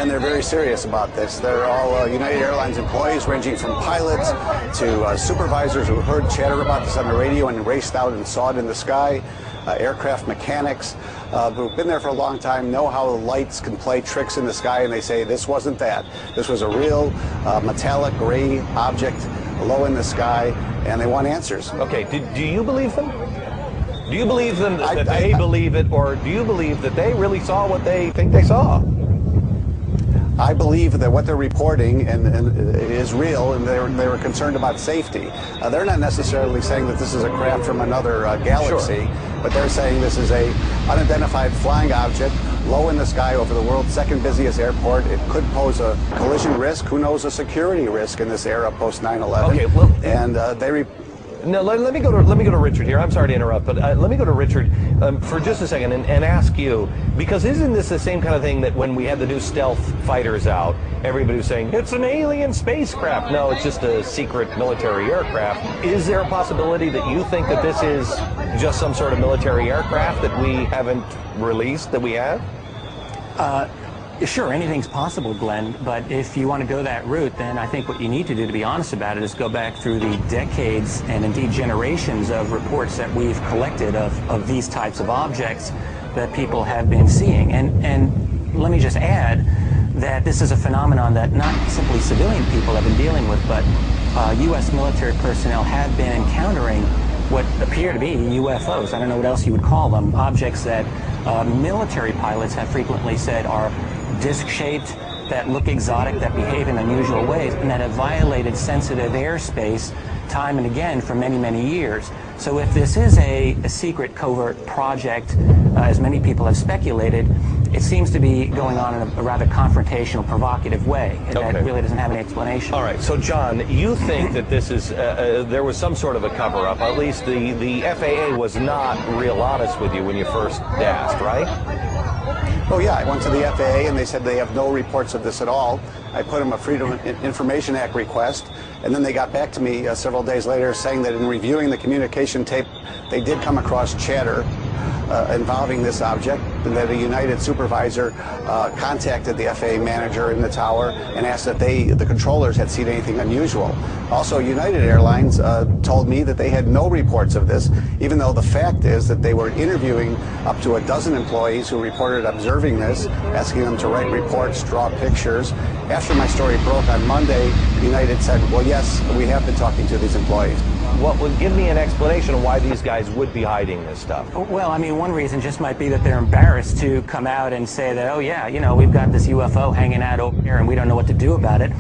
and they're very serious about this. They're all United Airlines employees, ranging from pilots to supervisors who heard chatter about this on the radio and raced out and saw it in the sky. Aircraft mechanics who've been there for a long time know how the lights can play tricks in the sky, and they say this wasn't that. This was a real metallic gray object low in the sky, and they want answers. Okay, do you believe them? Do you believe them that they believe it, or do you believe that they really saw what they think they saw? I believe that what they're reporting and is real, and they were concerned about safety. They're not necessarily saying that this is a craft from another galaxy, but they're saying this is a unidentified flying object low in the sky over the world's second busiest airport. It could pose a collision risk, who knows, a security risk in this era post 9/11. Okay, well, and No, let me go to Richard here. I'm sorry to interrupt, but let me go to Richard for just a second and ask you, because isn't this the same kind of thing that when we had the new stealth fighters out, everybody was saying it's an alien spacecraft? No, it's just a secret military aircraft. Is there a possibility that you think that this is just some sort of military aircraft that we haven't released, that we have? Sure, anything's possible, Glenn, but if you want to go that route, then I think what you need to do, to be honest about it, is go back through the decades and indeed generations of reports that we've collected of these types of objects that people have been seeing. And let me just add that this is a phenomenon that not simply civilian people have been dealing with, but U.S. military personnel have been encountering what appear to be UFOs. I don't know what else you would call them. Objects that military pilots have frequently said are disc-shaped, that look exotic, that behave in unusual ways, and that have violated sensitive airspace time and again for many, many years. So if this is a secret covert project, as many people have speculated, it seems to be going on in a rather confrontational, provocative way that really doesn't have any explanation. All right, so John, you think that this is, there was some sort of a cover-up. At least the FAA was not real honest with you when you first asked, right? Oh yeah, I went to the FAA and they said they have no reports of this at all. I put them a Freedom of Information Act request, and then they got back to me several days later saying that in reviewing the communication tape, they did come across chatter involving this object, and that a United supervisor contacted the FAA manager in the tower and asked that the controllers had seen anything unusual. Also, United Airlines told me that they had no reports of this, even though the fact is that they were interviewing up to a dozen employees who reported observing this, asking them to write reports, draw pictures. After my story broke on Monday, United said, well, yes, we have been talking to these employees. What would give me an explanation of why these guys would be hiding this stuff? Well, I mean, one reason just might be that they're embarrassed to come out and say that, oh yeah, you know, we've got this UFO hanging out over here and we don't know what to do about it.